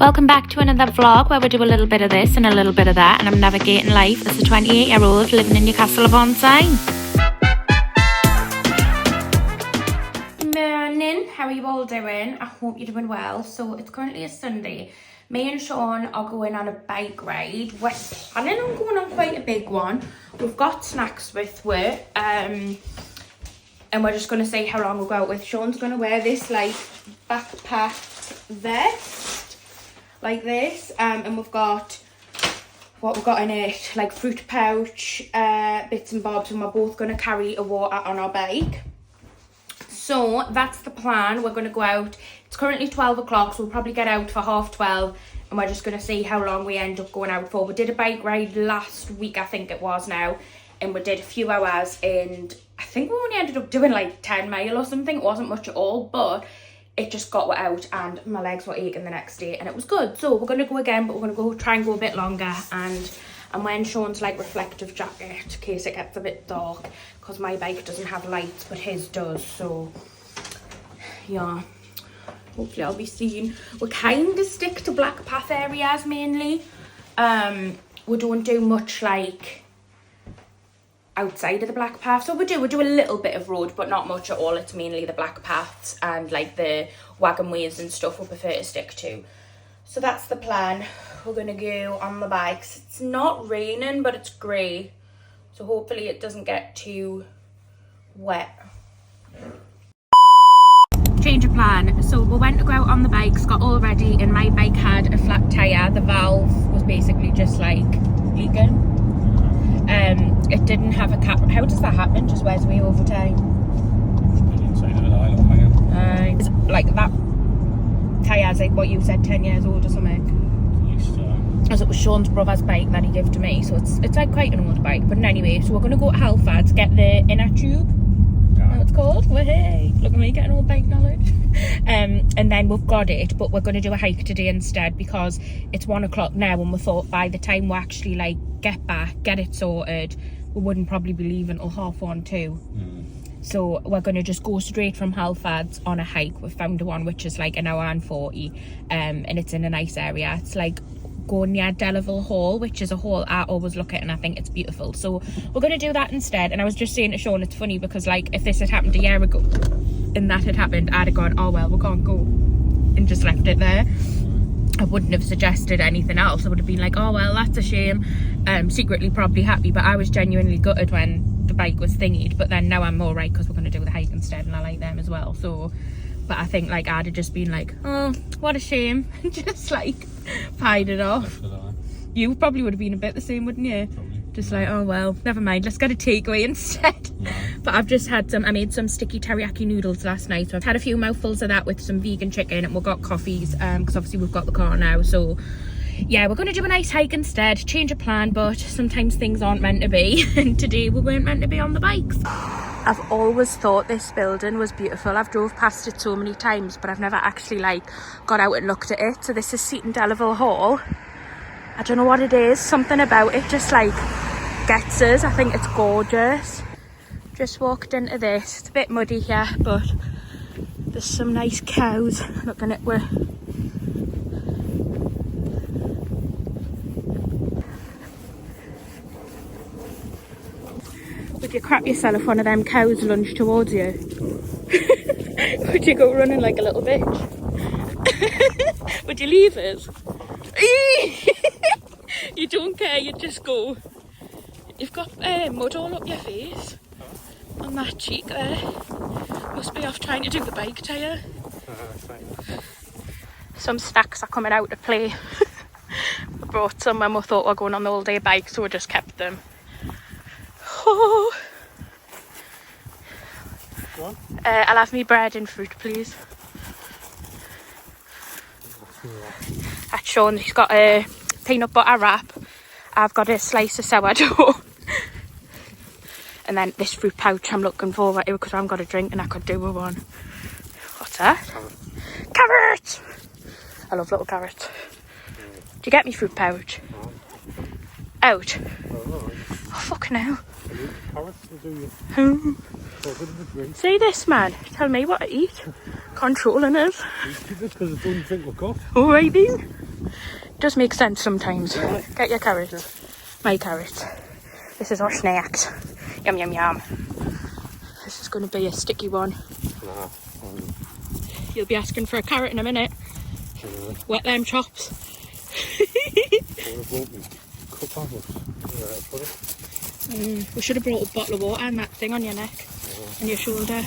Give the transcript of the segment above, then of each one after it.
Welcome back to another vlog where we do a little bit of this and a little bit of that, and I'm navigating life as a 28-year-old living in Newcastle upon Tyne. Morning, how are you all doing? I hope you're doing well. So it's currently a Sunday. Me and Sean are going on a bike ride. We're planning on going on quite a big one. We've got snacks with us, and we're just going to see how long we'll go out with. Sean's going to wear this like backpack vest like this, and we've got what we've got in it, like fruit pouch, bits and bobs, and we're both going to carry a water on our bike. So that's the plan. We're going to go out. It's currently 12 o'clock, so we'll probably get out for 12:30, and we're just going to see how long we end up going out for. We did a bike ride last week, I think it was now, and we did a few hours, and I think we only ended up doing like 10 mile or something. It wasn't much at all, but it just got out and my legs were aching the next day, and it was good. So we're going to go again, but we're going to go try and go a bit longer, and I'm wearing Sean's like reflective jacket in case it gets a bit dark, because my bike doesn't have lights but his does. So yeah, hopefully I'll be seen. We kind of stick to black path areas mainly. We don't do much like outside of the black path, so we do a little bit of road, but not much at all. It's mainly the black paths and like the wagon ways and stuff we prefer to stick to. So that's the plan. We're gonna go on the bikes. It's not raining, but it's grey, so hopefully it doesn't get too wet. Change of plan. So we went to go out on the bikes, got all ready, and my bike had a flat tyre. The valve was basically just like leaking. It didn't have a cap. How does that happen? Just wears away over time. It's like that tyre's like what you said, 10 years old or something. As it was Sean's brother's bike that he gave to me, so it's like quite an old bike. But anyway, so we're gonna go to Halford to get the inner tube. That's it's called. Well, hey, look at me getting all bike knowledge. And then we've got it, but we're going to do a hike today instead, because it's 1 o'clock now, and we thought by the time we actually like get back, get it sorted, we wouldn't probably be leaving till 1:30, 2. So we're going to just go straight from Halford's on a hike. We've found one which is like 1 hour and 40, and it's in a nice area. It's like going near Delaval Hall, which is a hall I always look at and I think it's beautiful. So we're going to do that instead. And I was just saying to Sean, it's funny because like if this had happened a year ago and that had happened, I'd have gone, oh well, we can't go, and just left it there. I wouldn't have suggested anything else. I would have been like, oh well, that's a shame. Secretly probably happy, but I was genuinely gutted when the bike was thingied. But then now I'm all right, because we're going to do the hike instead, and I like them as well. So, but I think like I'd have just been like, oh, what a shame, just like pied it off. You probably would have been a bit the same, wouldn't you? Probably. Just like, oh well, never mind, let's get a takeaway instead. Yeah. But I've just had I made some sticky teriyaki noodles last night, so I've had a few mouthfuls of that with some vegan chicken, and we've got coffees, because obviously we've got the car now. So yeah, we're going to do a nice hike instead, change of plan, but sometimes things aren't meant to be, and today we weren't meant to be on the bikes. I've always thought this building was beautiful. I've drove past it so many times, but I've never actually like got out and looked at it. So this is Seaton Delaval Hall. I don't know what it is, something about it just like gets us. I think it's gorgeous. Just walked into this. It's a bit muddy here, but there's some nice cows. Looking at where would you crap yourself if one of them cows lunged towards you? Would you go running like a little bitch? Would you leave us? You don't care, you just go. You've got mud all up your face. On that cheek there. Must be off trying to do the bike tyre. Some snacks are coming out to play. We brought some when we thought we were going on the all day bike, so we just kept them. Oh. Go on. I'll have me bread and fruit, please. That's Sean, he's got a peanut butter wrap. I've got a slice of sourdough. And then this fruit pouch I'm looking forward to, because I haven't got a drink and I could do with one. What's that? Carrot! I love little carrots. Do you get me fruit pouch? Out? Oh, fucking hell. See this man? Tell me what to eat. Controlling us. Because I don't think we've got. Alright then. It does make sense sometimes. Get your carrot. My carrot. This is our snacks. Yum, yum, yum. This is going to be a sticky one. You'll be asking for a carrot in a minute. Wet them chops. We should have brought a bottle of water and that thing on your neck and your shoulder.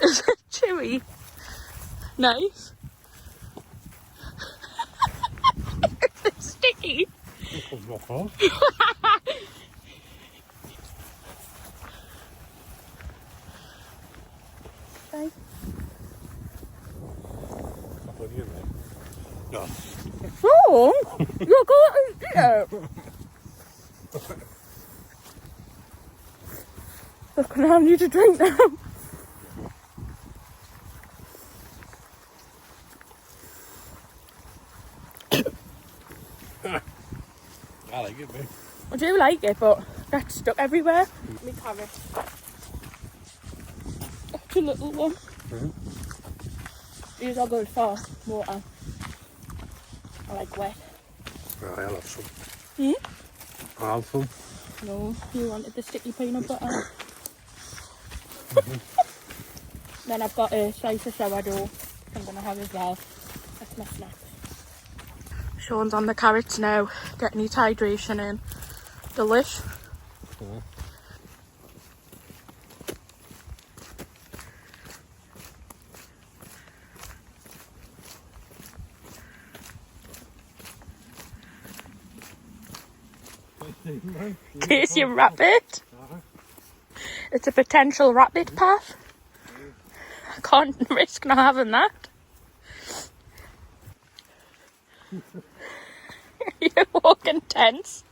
Is it chewy? Nice. It's sticky. Bye. No. Oh, you're going to eat it. Look, now I need a drink now. I like it, mate. I do like it, but that's stuck everywhere. Me carrot. That's a little one. These are good for water. I like wet. Right, I'll have some. Hmm? I'll have some. No, you wanted the sticky peanut butter. Then I've got a slice of sourdough I'm going to have as well. That's my snack. Sean's on the carrots now, getting his hydration in. Delish. In case you rabbit. It's a potential rabbit path. I can't risk not having that. You're walking tense.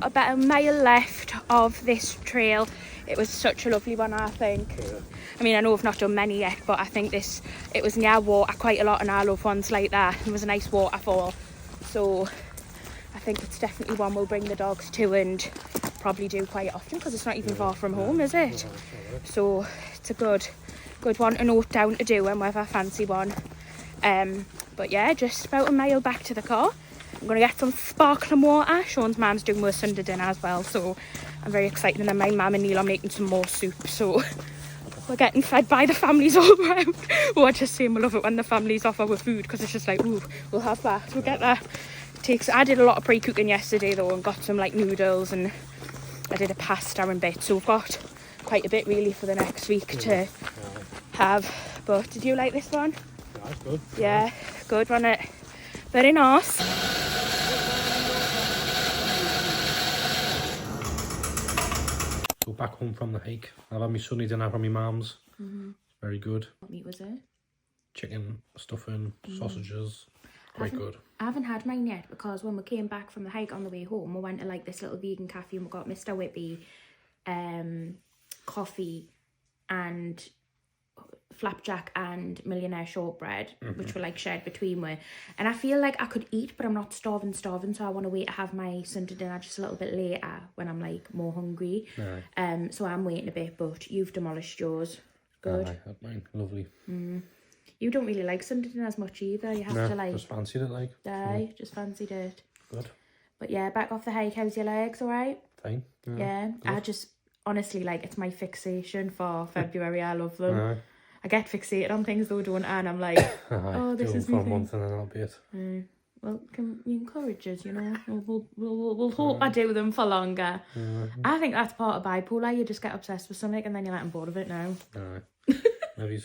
About a mile left of this trail. It was such a lovely one, I think. Yeah. I mean, I know I've not done many yet, but I think it was near water quite a lot, and I love ones like that. It was a nice waterfall, so I think it's definitely one we'll bring the dogs to and probably do quite often, because it's not even far from home, is it? So it's a good one to note down to do whenever I fancy one. But yeah, just about a mile back to the car. I'm going to get some sparkling water. Sean's mum's doing more Sunday dinner as well, so I'm very excited. And then my mum and Neil are making some more soup, so we're getting fed by the families all around. Oh, I just say I love it when the families offer with food, because it's just like, ooh, we'll have that, we'll get that. I did a lot of pre-cooking yesterday though, and got some like noodles, and I did a pasta and bits, so we've got quite a bit really for the next week to have. But did you like this one? Yeah, that's good. Yeah, good, wasn't it? Very nice. Go back home from the hike. I've had my Sunday dinner from my mum's. Very good. What meat was it? Chicken, stuffing, sausages. Quite good. I haven't had mine yet because when we came back from the hike on the way home, we went to like this little vegan cafe and we got Mr. Whippy coffee and flapjack and millionaire shortbread, which were like shared between me. And I feel like I could eat, but I'm not starving, so I want to wait to have my Sunday dinner just a little bit later when I'm like more hungry. So I'm waiting a bit, but you've demolished yours. Good. I had mine. Lovely. You don't really like Sunday dinner as much either. You have to like... just fancied it like. Just fancied it. Good. But yeah, back off the hike. How's your legs, alright? Fine. Yeah. I just, honestly, like, it's my fixation for February. I love them. I get fixated on things though, don't I? And I'm like, oh, this is for a month and then I'll be it. Well, can you encourage us, you know? We'll hope I do them for longer. I think that's part of bipolar. You just get obsessed with something and then you're like, I'm bored of it now. Maybe.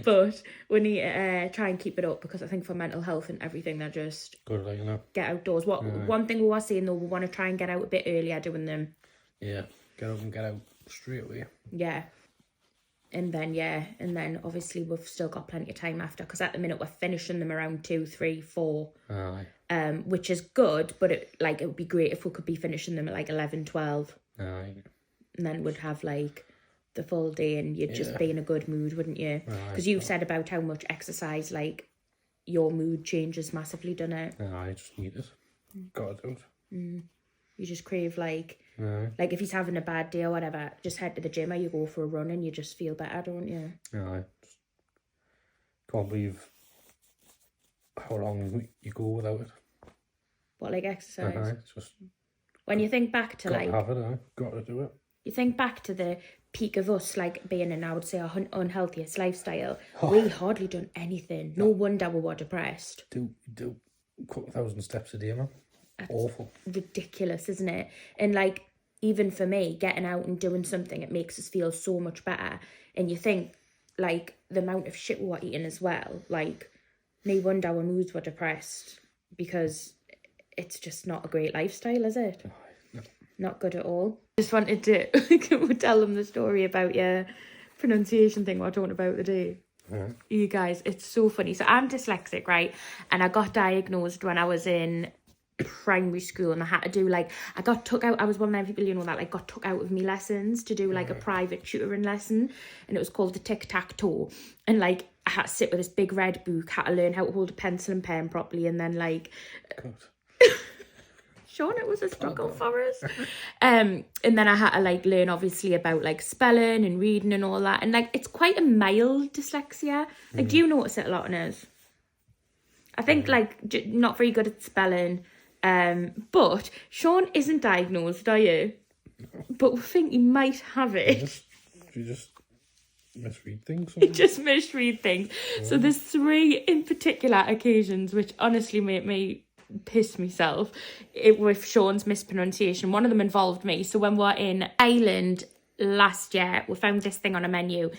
But we need to try and keep it up because I think for mental health and everything, they're just good, like, you know. Get outdoors. One thing we were saying though, we want to try and get out a bit earlier doing them. Yeah, get out straight away. Yeah. And then obviously we've still got plenty of time after because at the minute we're finishing them around 2, 3, 4. Which is good, but it would be great if we could be finishing them at like 11, 12. And then we'd have like the full day and you'd just be in a good mood, wouldn't you? Because you've said about how much exercise, like, your mood changes massively, doesn't it? I just need it. Gotta do it. You just crave, like if he's having a bad day or whatever, just head to the gym or you go for a run and you just feel better, don't you? I can't believe how long you go without it. What, like exercise? It's just... When you think back to, like... Have it, got to do it. You think back to the peak of us, like, being in, I would say, our unhealthiest lifestyle. We hardly done anything. No wonder we were depressed. Do a couple thousand steps a day, man. That's awful. Ridiculous, isn't it? And, like, even for me, getting out and doing something, it makes us feel so much better. And you think, like, the amount of shit we were eating as well, like, no wonder our moods were depressed because it's just not a great lifestyle, is it? No. Not good at all. Just wanted to tell them the story about your pronunciation thing we're talking about today. You guys, it's so funny. So I'm dyslexic, right? And I got diagnosed when I was in primary school and I had to do I got took out. I was one of them people, you know, that like got took out of me lessons to do like a private tutoring lesson, and it was called the tic-tac-toe, and like I had to sit with this big red book, had to learn how to hold a pencil and pen properly, and then like Sean, it was a struggle for us. And then I had to like learn obviously about like spelling and reading and all that, and like it's quite a mild dyslexia. Like do you notice it a lot in us? I think like not very good at spelling. But Sean isn't diagnosed, are you? No. But we think he might have it. You just misread things. You just misread things. Yeah. So there's 3 in particular occasions which honestly made me piss myself with Sean's mispronunciation. One of them involved me. So when we were in Ireland last year, we found this thing on a menu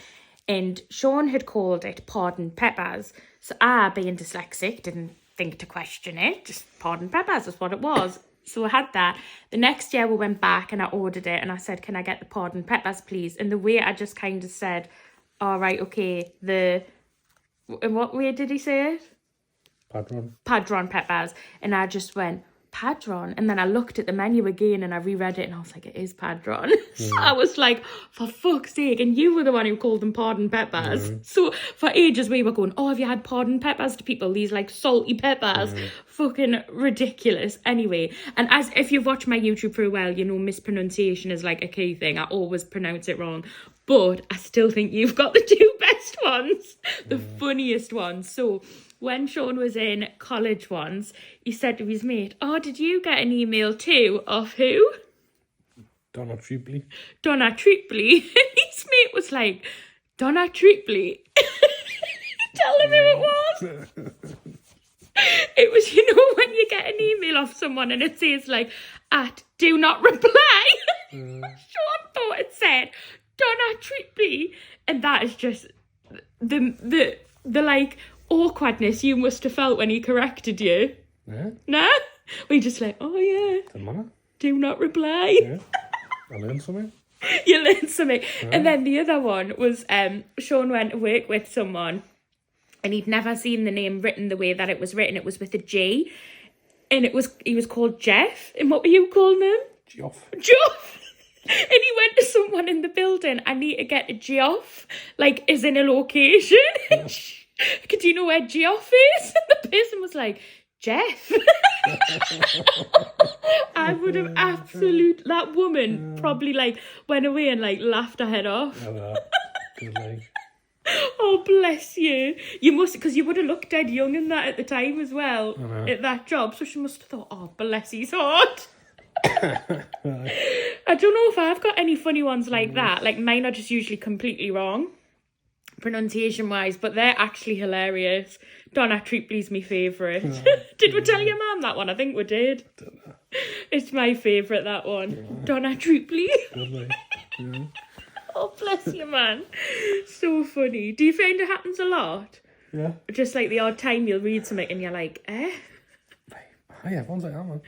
and Sean had called it pardon peppers. So I, being dyslexic, didn't think to question it, just pardon peppers is what it was. So I had that. The next year we went back and I ordered it and I said, can I get the pardon peppers please? And the way I just kind of said, all right, okay, in what way did he say it? Padron peppers. And I just went, Padron? And then I looked at the menu again and I reread it and I was like, it is Padron. So I was like, for fuck's sake. And you were the one who called them pardon peppers. So for ages we were going, oh, have you had pardon peppers to people? These like salty peppers. Fucking ridiculous. Anyway, and as if you've watched my YouTube for a while, you know mispronunciation is like a key thing. I always pronounce it wrong. But I still think you've got the 2 best ones. The funniest ones. So when Sean was in college once, he said to his mate, oh, did you get an email too? Of who? Donna Tripley. Donna Tripley. And his mate was like, Donna Tripley. Tell him who it was. It was, you know, when you get an email off someone and it says like, at do not reply. Sean thought it said, Donna Tripley. And that is just the like awkwardness you must have felt when he corrected you. Yeah. No? We just like, oh yeah. Doesn't matter. Do not reply. Yeah. I learned something. You learn something. Right. And then the other one was Sean went to work with someone and he'd never seen the name written the way that it was written. It was with a G. And he was called Jeff. And what were you calling him? Geoff. And he went to someone in the building, I need to get a Geoff, like, is in a location. Yeah. Do you know where Geoff is? And the person was like, Jeff. I would have that woman probably, like, went away and, like, laughed her head off. Good leg. Oh, bless you. You must, because you would have looked dead young in that at the time as well, at that job. So she must have thought, oh, bless his heart. I don't know if I've got any funny ones like that. Like, mine are just usually completely wrong, pronunciation-wise, but they're actually hilarious. Donna Treapley's my favourite. Did we tell your mum that one? I think we did. It's my favourite, that one. Donna Treapley. Yeah. Oh, bless you, man. So funny. Do you find it happens a lot? Yeah. Just like the odd time you'll read something and you're like, eh? Yeah, one's like that, man.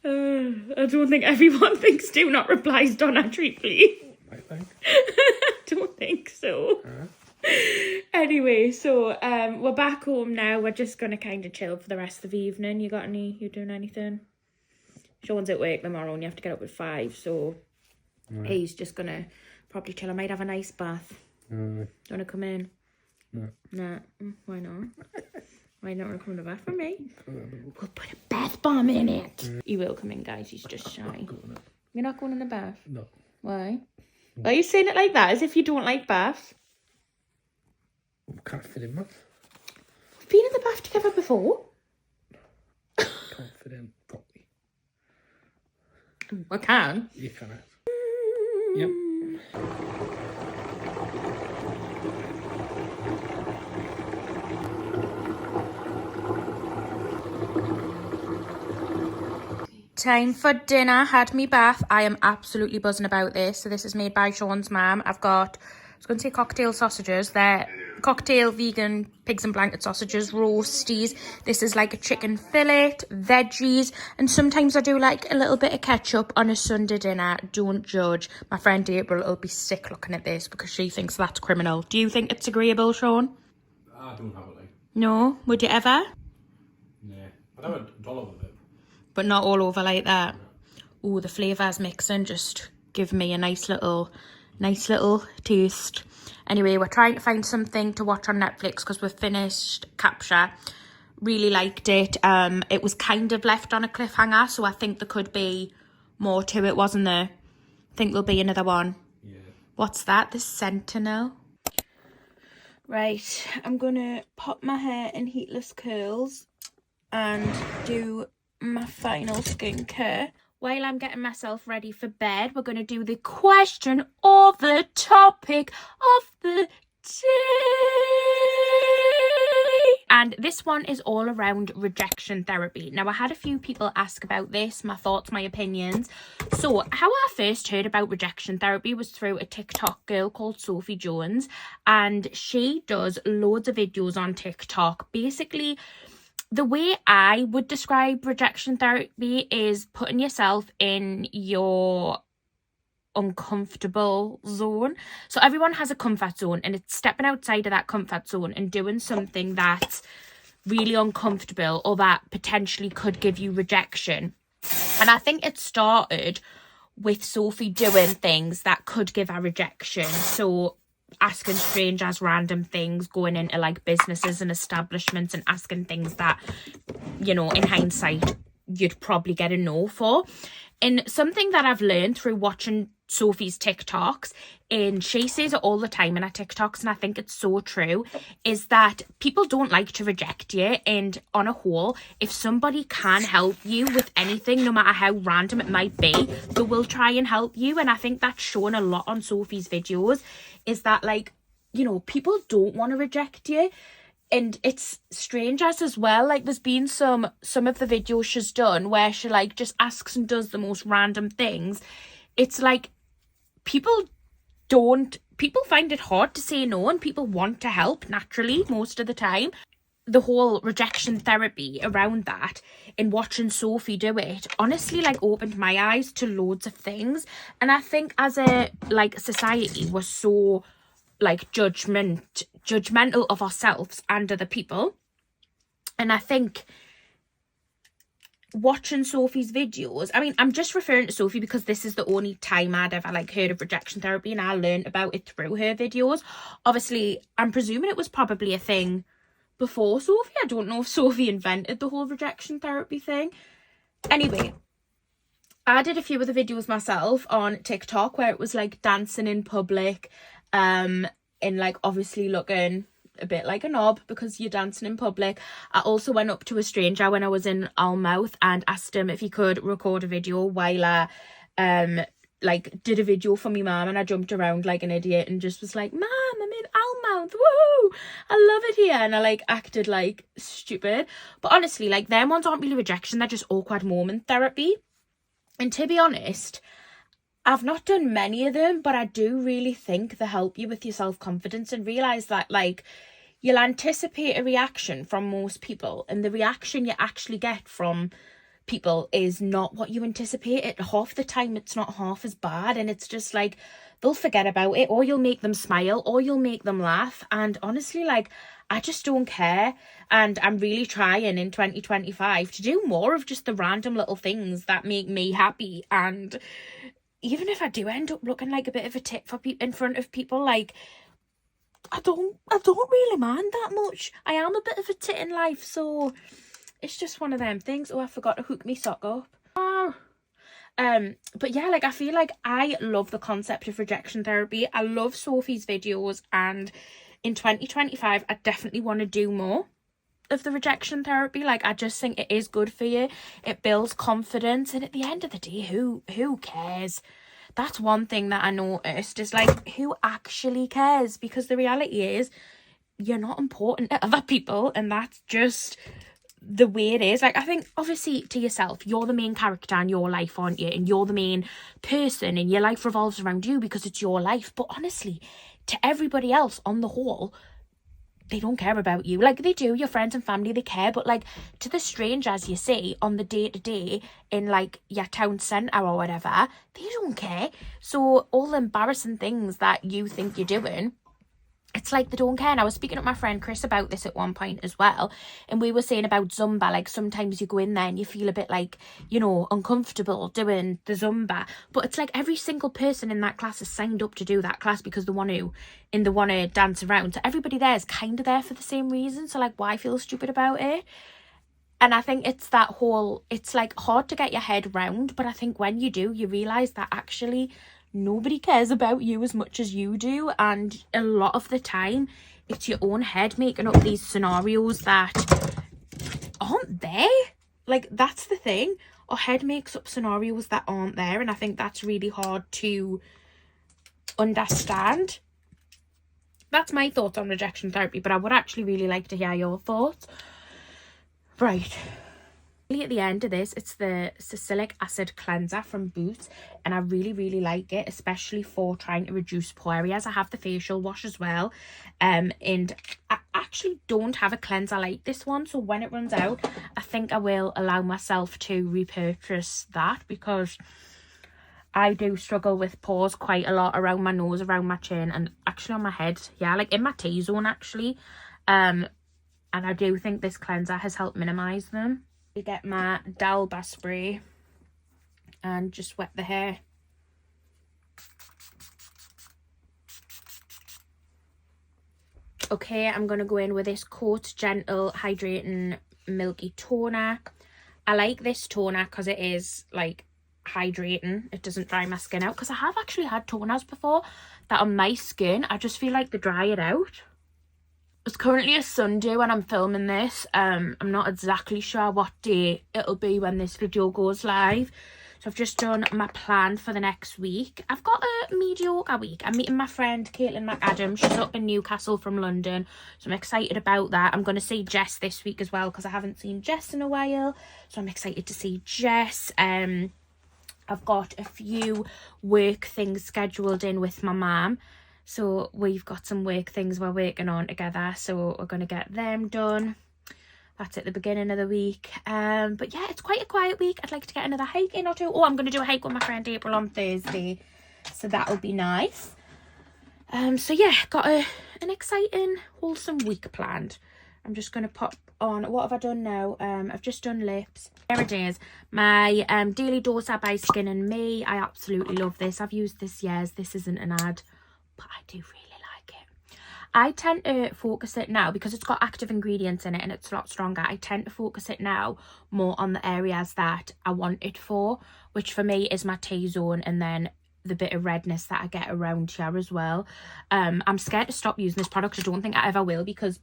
I don't think everyone thinks do not replies Donna Treapley. I think. I don't think so. Anyway, so we're back home now. We're just going to kind of chill for the rest of the evening. You doing anything? Sean's at work tomorrow and you have to get up at 5, so he's just going to probably chill. I might have a nice bath. Do you want to come in? No. Nah. Why not? Why not want to come to the bath with me? We'll put a bath bomb in it. He will come in, guys. He's just shy. You're not going in the bath? No. Why? Why are you saying it like that? As if you don't like baths? Can't fit in, man. We've been in the bath together before. Can't fit in properly. I can. You can. Yep. Time for dinner. Had me bath. I am absolutely buzzing about this. So this is made by Sean's mum. I've got, I was going to say cocktail sausages. They're cocktail vegan pigs and blanket sausages, roasties. This is like a chicken fillet, veggies, and sometimes I do like a little bit of ketchup on a Sunday dinner. Don't judge. My friend April will be sick looking at this because she thinks that's criminal. Do you think it's agreeable, Sean? I don't have it like. No? Would you ever? Nah. I have a dollar with it. But not all over like that. Oh, the flavours mixing just give me a nice little taste. Anyway, we're trying to find something to watch on Netflix because we've finished Capture. Really liked it. It was kind of left on a cliffhanger, so I think there could be more to it, wasn't there? I think there'll be another one. Yeah. What's that? The Sentinel. Right, I'm going to pop my hair in heatless curls and do my final skincare. While I'm getting myself ready for bed, we're going to do the question or the topic of the day. And this one is all around rejection therapy. Now, I had a few people ask about this, my thoughts, my opinions. So how I first heard about rejection therapy was through a TikTok girl called Sophie Jones. And she does loads of videos on TikTok. Basically, the way I would describe rejection therapy is putting yourself in your uncomfortable zone. So everyone has a comfort zone, and it's stepping outside of that comfort zone and doing something that's really uncomfortable or that potentially could give you rejection. And I think it started with Sophie doing things that could give her rejection. So asking strangers random things, going into like businesses and establishments and asking things that, you know, in hindsight you'd probably get a no for. And something that I've learned through watching Sophie's TikToks, and she says it all the time in her TikToks, and I think it's so true, is that people don't like to reject you. And on a whole, if somebody can help you with anything, no matter how random it might be, they will try and help you. And I think that's shown a lot on Sophie's videos, is that, like, you know, people don't want to reject you. And it's strangers as well. Like, there's been some of the videos she's done where she, like, just asks and does the most random things. It's like people find it hard to say no, and people want to help naturally most of the time. the whole rejection therapy around that, and watching Sophie do it, honestly, like, opened my eyes to loads of things. And I think as a, like, society, we're so, like, judgmental of ourselves and other people. And I think watching Sophie's videos, I mean, I'm just referring to Sophie because this is the only time I'd ever, like, heard of rejection therapy, and I learned about it through her videos. Obviously, I'm presuming it was probably a thing before Sophie. I don't know if Sophie invented the whole rejection therapy thing. Anyway, I did a few of the videos myself on TikTok where it was, like, dancing in public, and, like, obviously looking a bit like a knob because you're dancing in public. I also went up to a stranger when I was in Almouth and asked him if he could record a video while I like did a video for me mum, and I jumped around like an idiot and just was like, "Mum, I'm in Almouth, woo, I love it here," and I like acted like stupid. But honestly, like, them ones aren't really rejection, they're just awkward moment therapy. And to be honest, I've not done many of them, but I do really think they help you with your self-confidence and realise that, like, you'll anticipate a reaction from most people, and the reaction you actually get from people is not what you anticipated. Half the time it's not half as bad, and it's just like they'll forget about it, or you'll make them smile, or you'll make them laugh. And honestly, like, I just don't care. And I'm really trying in 2025 to do more of just the random little things that make me happy. And even if I do end up looking like a bit of a tit for in front of people, like, I don't really mind that much. I am a bit of a tit in life, so it's just one of them things. Oh, I forgot to hook me sock up. But yeah, like, I feel like I love the concept of rejection therapy. I love Sophie's videos, and in 2025 I definitely want to do more of the rejection therapy. Like, I just think it is good for you. It builds confidence, and at the end of the day, who cares? That's one thing that I noticed, is like, who actually cares? Because the reality is, you're not important to other people, and that's just the way it is. Like, I think obviously to yourself, you're the main character in your life, aren't you? And you're the main person, and your life revolves around you because it's your life. But honestly, to everybody else on the whole, they don't care about you. Like, they do, your friends and family, they care, but like, to the strangers you see on the day-to-day in like your town centre or whatever, they don't care. So all the embarrassing things that you think you're doing, it's like they don't care. And I was speaking to my friend Chris about this at one point as well, and we were saying about Zumba, like, sometimes you go in there and you feel a bit like, you know, uncomfortable doing the Zumba, but it's like every single person in that class is signed up to do that class because they want to dance around. So everybody there is kind of there for the same reason, so like, why feel stupid about it? And I think it's that whole, it's like hard to get your head round, but I think when you do, you realise that actually nobody cares about you as much as you do. And a lot of the time, it's your own head making up these scenarios that aren't there. Like, that's the thing. Our head makes up scenarios that aren't there, and I think that's really hard to understand. That's my thoughts on rejection therapy, but I would actually really like to hear your thoughts. Right. At the end of this, it's the salicylic acid cleanser from Boots, and I really like it, especially for trying to reduce pore areas. I have the facial wash as well, and I actually don't have a cleanser like this one, so when it runs out, I think I will allow myself to repurchase that, because I do struggle with pores quite a lot around my nose, around my chin, and actually on my head, yeah, like in my T-zone actually, and I do think this cleanser has helped minimise them. I get my Dalba spray and just wet the hair. Okay, I'm going to go in with this Coat Gentle Hydrating Milky Toner. I like this toner because it is like hydrating. It doesn't dry my skin out, because I have actually had toners before that on my skin, I just feel like they dry it out. It's currently a Sunday when I'm filming this. I'm not exactly sure what day it'll be when this video goes live. So I've just done my plan for the next week. I've got a mediocre week. I'm meeting my friend Caitlin McAdam. She's up in Newcastle from London, so I'm excited about that. I'm going to see Jess this week as well, because I haven't seen Jess in a while. So I'm excited to see Jess. I've got a few work things scheduled in with my mum. So we've got some work things we're working on together, so we're going to get them done. That's at the beginning of the week. But yeah, it's quite a quiet week. I'd like to get another hike in or two. Oh, I'm going to do a hike with my friend April on Thursday, so that'll be nice. So yeah, got an exciting, wholesome week planned. I'm just going to pop on, what have I done now? I've just done lips. There it is, my Daily Dosa by Skin and Me. I absolutely love this. I've used this years. This isn't an ad, but I do really like it. I tend to focus it now, because it's got active ingredients in it and it's a lot stronger. I tend to focus it now more on the areas that I want it for, which for me is my T-zone and then the bit of redness that I get around here as well. I'm scared to stop using this product. I don't think I ever will, because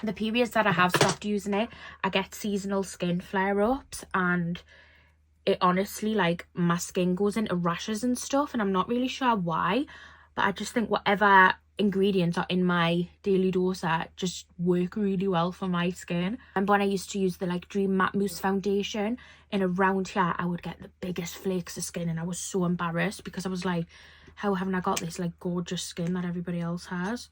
the periods that I have stopped using it, I get seasonal skin flare-ups, and it honestly, like, my skin goes into rashes and stuff, and I'm not really sure why, but I just think whatever ingredients are in my Daily Dosa just work really well for my skin. And when I used to use the like Dream Matte Mousse foundation, and around here I would get the biggest flakes of skin, and I was so embarrassed, because I was like, how haven't I got this like gorgeous skin that everybody else has?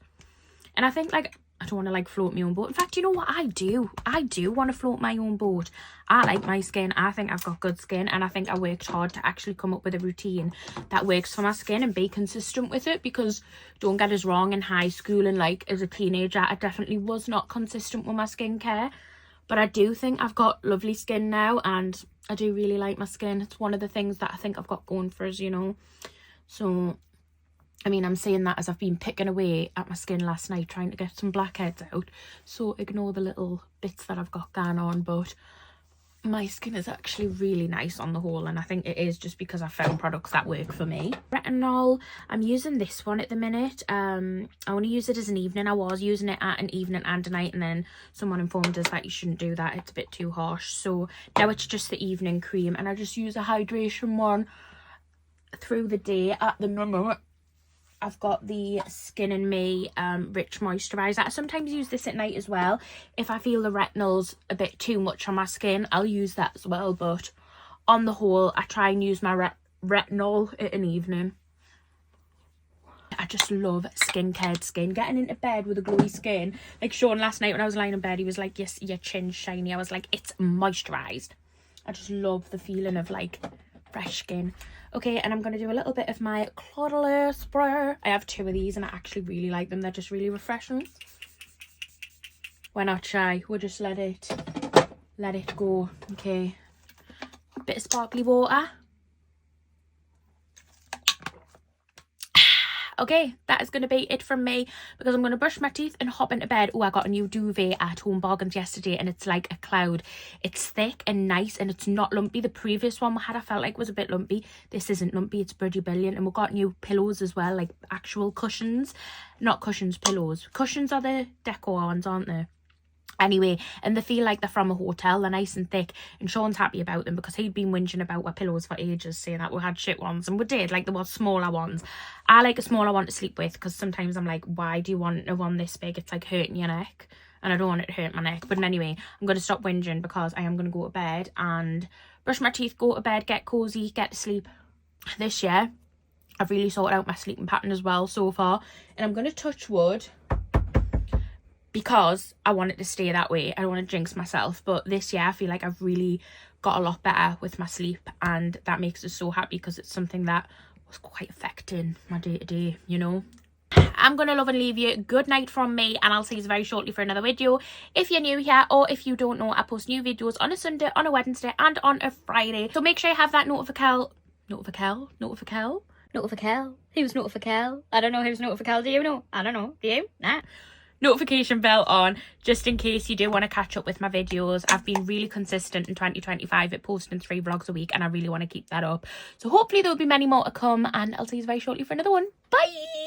And I think, like, I don't want to like float my own boat. In fact, you know what I do? I do want to float my own boat. I like my skin. I think I've got good skin, and I think I worked hard to actually come up with a routine that works for my skin and be consistent with it, because don't get us wrong, in high school and like as a teenager, I definitely was not consistent with my skincare. But I do think I've got lovely skin now, and I do really like my skin. It's one of the things that I think I've got going for us, you know. So I mean, I'm saying that as I've been picking away at my skin last night, trying to get some blackheads out. So ignore the little bits that I've got going on. But my skin is actually really nice on the whole. And I think it is just because I found products that work for me. Retinol, I'm using this one at the minute. I only use it as an evening. I was using it at an evening and a night. And then someone informed us that you shouldn't do that. It's a bit too harsh. So now it's just the evening cream. And I just use a hydration one through the day. At the moment, I've got the Skin and Me Rich Moisturiser. I sometimes use this at night as well. If I feel the retinol's a bit too much on my skin, I'll use that as well. But on the whole, I try and use my retinol at an evening. I just love skincare skin. Getting into bed with a glowy skin. Like Sean last night when I was lying in bed, he was like, yes, your chin's shiny. I was like, it's moisturised. I just love the feeling of like fresh skin. Okay, and I'm going to do a little bit of my Caudalie spray. I have 2 of these and I actually really like them. They're just really refreshing. We're not shy. We'll just let it go. Okay, a bit of sparkly water. Okay, that is going to be it from me, because I'm going to brush my teeth and hop into bed. Oh, I got a new duvet at Home Bargains yesterday, and it's like a cloud. It's thick and nice, and it's not lumpy. The previous one we had, I felt like was a bit lumpy. This isn't lumpy, it's pretty brilliant. And we've got new pillows as well, like actual cushions. Not cushions, pillows. Cushions are the decor ones, aren't they? Anyway, and they feel like they're from a hotel. They're nice and thick, and Sean's happy about them, because he'd been whinging about our pillows for ages, saying that we had shit ones, and we did. Like, there were smaller ones. I like a smaller one to sleep with, because sometimes I'm like, why do you want a one this big? It's like hurting your neck, and I don't want it to hurt my neck. But anyway, I'm going to stop whinging, because I am going to go to bed and brush my teeth, go to bed, get cozy, get to sleep. This year I've really sorted out my sleeping pattern as well so far, and I'm going to touch wood, because I want it to stay that way. I don't want to jinx myself, but this year I feel like I've really got a lot better with my sleep, and that makes us so happy, because it's something that was quite affecting my day-to-day, you know. I'm gonna love and leave you. Good night from me, and I'll see you very shortly for another video. If you're new here, or if you don't know, I post new videos on a Sunday, on a Wednesday, and on a Friday, so make sure you have that notifical. Who's notifical? I don't know who's notifical. Do you know? I don't know. Do you? Nah. Notification bell on, just in case you do want to catch up with my videos. I've been really consistent in 2025 at posting 3 vlogs a week, and I really want to keep that up. So hopefully there'll be many more to come, and I'll see you very shortly for another one. Bye!